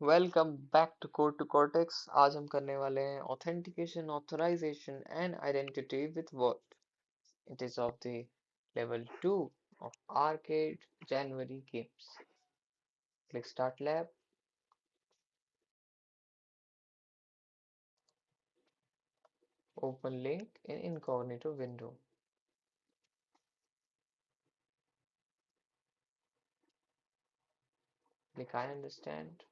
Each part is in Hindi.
Welcome back to cortex. आज हम करने वाले हैं authentication, authorization and identity with word. It is of the level 2 of arcade January games. Click start lab, open link in incognito window. Click I understand.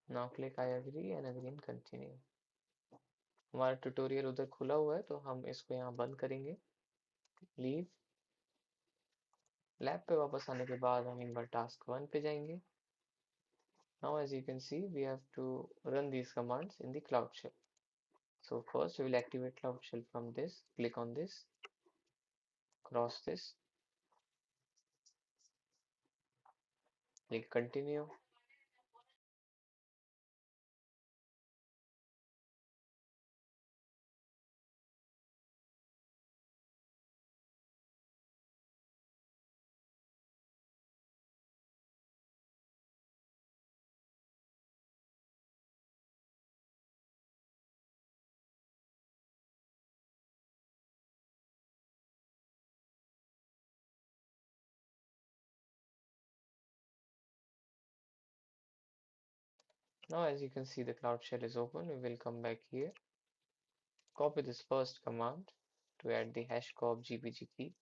Now click I agree and again continue. हमारा ट्यूटोरियल उधर खुला हुआ है तो हम इसको यहाँ बंद करेंगे। लीव। लैब पे वापस आने के बाद हम एक बार टास्क 1 पे जाएंगे। Now as you can see we have to run these commands in the Cloud Shell. So first we will activate Cloud Shell from this. Click on this, cross this, click continue. Now as you can see the Cloud Shell is open. We will come back here, copy this first command to add the hash cop GPG key.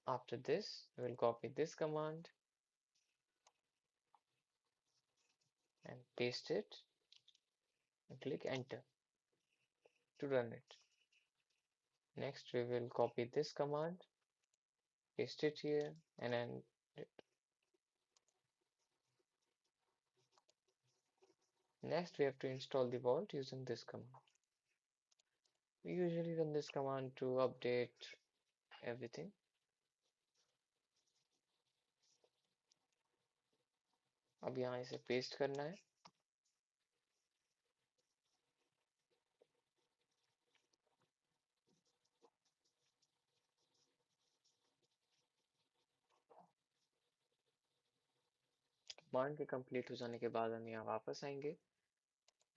After this we will copy this command and paste it and click enter to run it. Next we will copy this command, paste it here and end it. Next we have to install the vault using this command. We usually run this command to update everything. अब यहाँ इसे पेस्ट करना है। कमांड के कंप्लीट हो जाने के बाद हम यहाँ वापस आएंगे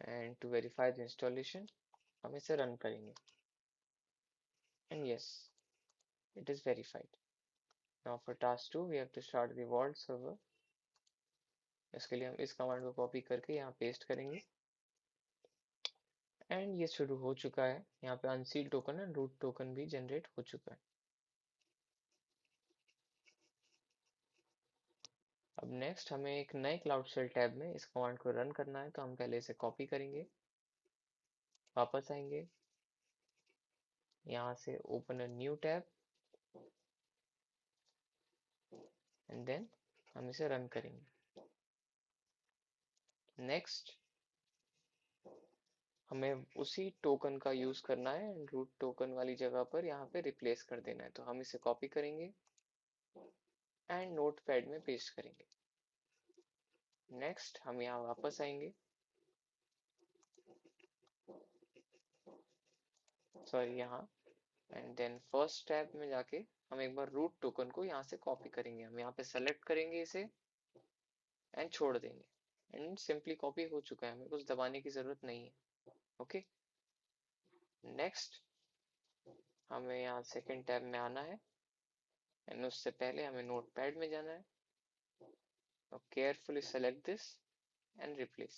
and to verify the installation हम इसे रन करेंगे and yes it is verified. Now for task 2 we have to start the vault server. इसके लिए हम इस कमांड को कॉपी करके यहाँ पेस्ट करेंगे एंड ये शुरू हो चुका है। यहाँ पे अनसील टोकन एंड रूट टोकन भी जनरेट हो चुका है। अब नेक्स्ट हमें एक नए क्लाउड शेल टैब में इस कमांड को रन करना है, तो हम पहले इसे कॉपी करेंगे, वापस आएंगे, यहाँ से open a new tab and then हम इसे रन करेंगे। नेक्स्ट हमें उसी टोकन का यूज करना है एंड रूट टोकन वाली जगह पर यहाँ पे रिप्लेस कर देना है, तो हम इसे कॉपी करेंगे एंड नोटपैड में पेस्ट करेंगे। नेक्स्ट हम यहाँ वापस आएंगे, सॉरी यहाँ, एंड देन फर्स्ट टैब में जाके हम एक बार रूट टोकन को यहाँ से कॉपी करेंगे। हम यहाँ पे सेलेक्ट करेंगे इसे एंड छोड़ देंगे एंड सिंपली कॉपी हो चुका है, हमें कुछ दबाने की जरूरत नहीं है। ओके, नेक्स्ट हमें यहाँ सेकेंड टैब में आना है एंड उससे पहले हमें नोटपैड में जाना है। Now carefully select this and replace.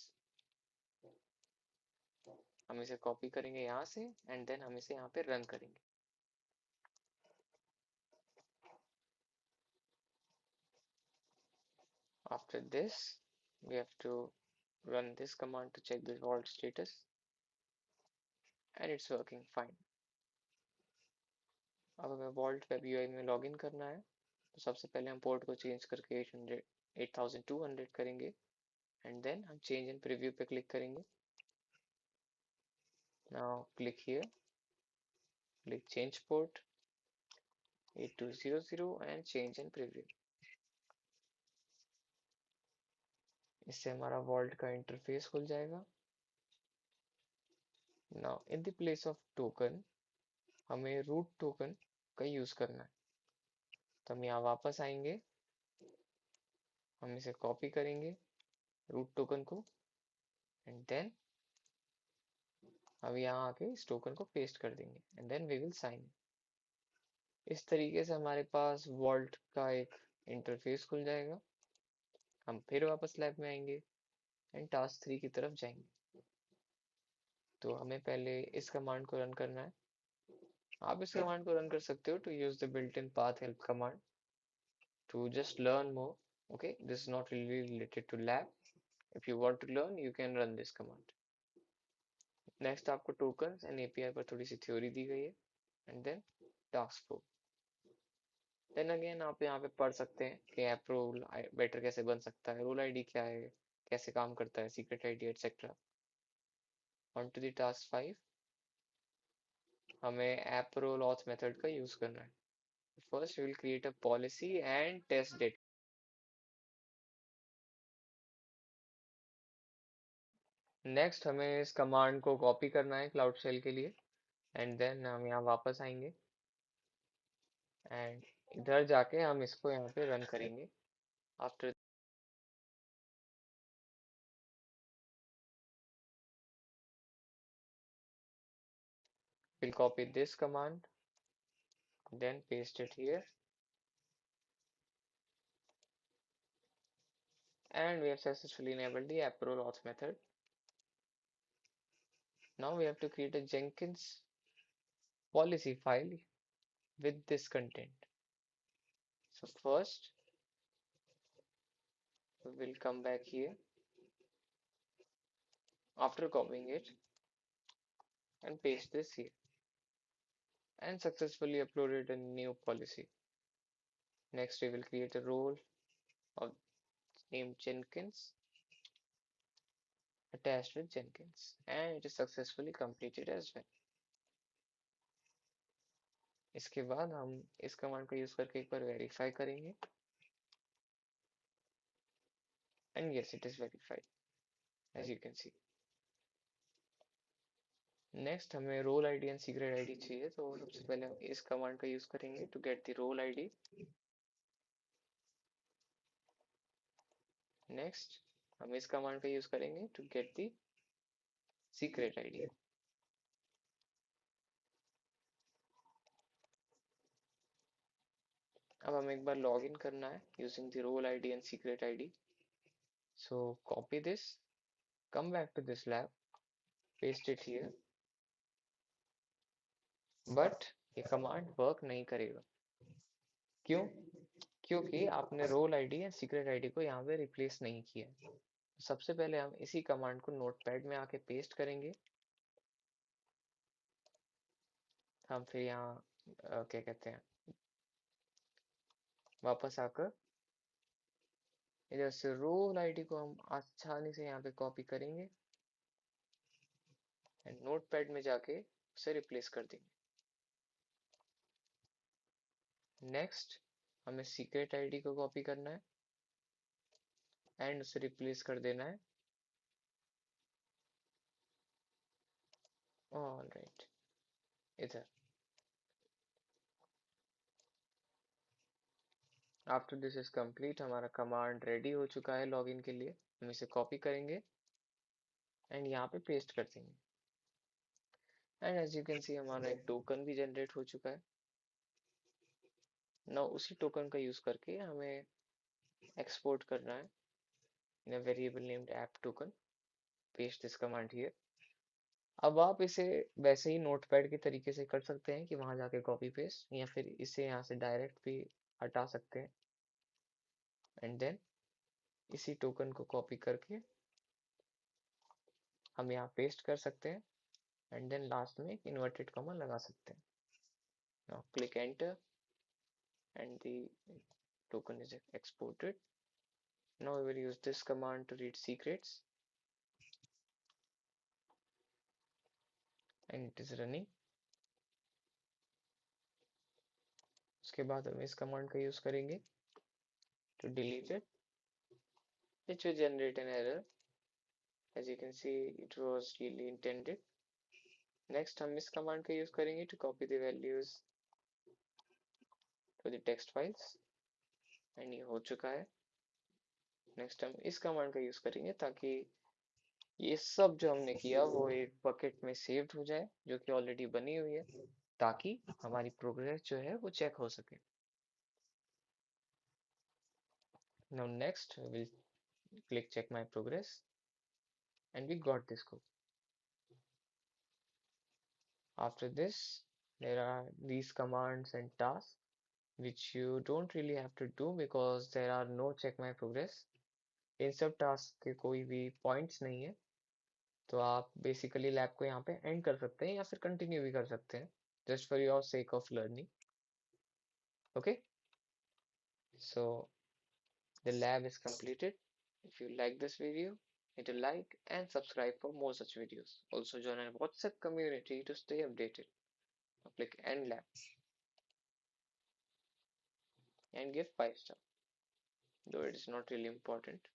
हम इसे कॉपी करेंगे यहाँ से एंड देन हम इसे यहाँ पे रन करेंगे। After this we have to run this command to check the vault status and it's working fine. अब हमें vault web UI में लॉगिन करना है, तो सबसे पहले हम पोर्ट को चेंज करके 8200 करेंगे एंड देन हम चेंज इन प्रीव्यू पे क्लिक करेंगे। Now click here, click change port 8200 and change in preview. इससे हमारा वॉल्ट का इंटरफेस खुल जाएगा। Now in the place of token हमें रूट टोकन का यूज करना है। तो हम यहाँ वापस आएंगे, हम इसे कॉपी करेंगे रूट टोकन को, एंड देन हम यहाँ आके इस टोकन को पेस्ट कर देंगे and then we will sign. इस तरीके से हमारे पास वॉल्ट का एक इंटरफेस खुल जाएगा। हम फिर वापस लैब में आएंगे एंड टास्क 3 की तरफ जाएंगे। तो हमें पहले इस कमांड को रन करना है। आप इस कमांड को रन कर सकते हो to use the built in path help command to just learn more. Okay, this is not really related to lab. If you want to learn, you can run this command. Next आपको tokens and API पर थोड़ी सी थ्योरी दी गई है, and then task flow. Then again आप यहाँ पे पढ़ सकते हैं कि ऐप रोल बेटर कैसे बन सकता है, रोल आईडी क्या है, कैसे काम करता है, secret ID etcetera. On to the task 5, हमें ऐप रोल ऑथ मेथड का यूज करना है। First we will create a policy and test data. Next हमें इस कमांड को कॉपी करना है क्लाउड शेल के लिए, एंड देन हम यहाँ वापस आएंगे एंड इधर जाके हम इसको यहाँ पे रन करेंगे। After we'll copy this command, then paste it here, and we have successfully enabled the app role auth method. Now we have to create a Jenkins policy file with this content. So first we will come back here after copying it and paste this here and successfully uploaded a new policy. Next we will create a role of name Jenkins attached with Jenkins, and it is successfully completed as well. इसके बाद हम इस कमांड का यूज करके एक बार वेरीफाई करेंगे, and yes it is verified as you can see. Next हमें role ID and secret ID चाहिए, तो सबसे पहले हम इस कमांड का यूज करेंगे to get the role ID. Next हम इस कमांड का यूज करेंगे to get the secret ID. अब हमें एक बार लॉग इन करना है using the role ID and secret ID. So copy this, come back to this lab, paste it here, but ये कमांड वर्क नहीं करेगा। क्यों? क्योंकि आपने रोल आईडी या सीक्रेट आईडी को यहाँ पे रिप्लेस नहीं किया। तो सबसे पहले हम इसी कमांड को नोटपैड में आके पेस्ट करेंगे। हम फिर यहाँ क्या कहते हैं, वापस आकर इधर से रोल आईडी को हम आसानी से यहाँ पे कॉपी करेंगे एंड नोटपैड में जाके उसे रिप्लेस कर देंगे। नेक्स्ट हमें सीक्रेट आईडी को कॉपी करना है एंड उसे रिप्लेस कर देना है। ऑलराइट, इधर। आफ्टर दिस इज कंप्लीट, हमारा कमांड रेडी हो चुका है लॉगिन के लिए। हम इसे कॉपी करेंगे एंड यहाँ पे पेस्ट कर देंगे, and as you can see हमारा एक टोकन भी जनरेट हो चुका है। ना उसी टोकन का यूज करके हमें एक्सपोर्ट करना है in a variable named app token. Paste this command here. अब आप इसे वैसे ही नोटपैड के तरीके से कर सकते हैं कि वहां जाके कॉपी पेस्ट, या फिर इसे यहाँ से डायरेक्ट भी हटा सकते हैं एंड देन इसी टोकन को कॉपी करके हम यहाँ पेस्ट कर सकते हैं एंड देन लास्ट में एक इन्वर्टेड कॉमा लगा सकते हैं। Now click enter and the token is exported. Now we will use this command to read secrets, and it is running. उसके बाद हम इस कमांड का यूज करेंगे to delete it, which will generate an error. As you can see, it was really intended. Next हम इस कमांड का यूज करेंगे to copy the values to the text files, and ये हो चुका है। नेक्स्ट हम इस कमांड का यूज करेंगे ताकि ये सब जो हमने किया वो एक बकेट में सेव्ड हो जाए, जो कि ऑलरेडी बनी हुई है, ताकि हमारी प्रोग्रेस जो है वो चेक हो सके। Now next we will click check my progress, and we got this code. After this, there are these commands and tasks which you don't really have to do because there are no check my progress. इन सब टास्क के कोई भी पॉइंट्स नहीं है, तो आप बेसिकली लैब को यहाँ पे एंड कर सकते हैं या फिर कंटिन्यू भी कर सकते हैं, just for your sake of learning. Okay, so the lab is completed. If you like this video, hit a like and subscribe for more such videos. Also join our WhatsApp community to stay updated. Now click End Lab and give 5 stars, though it is not really important.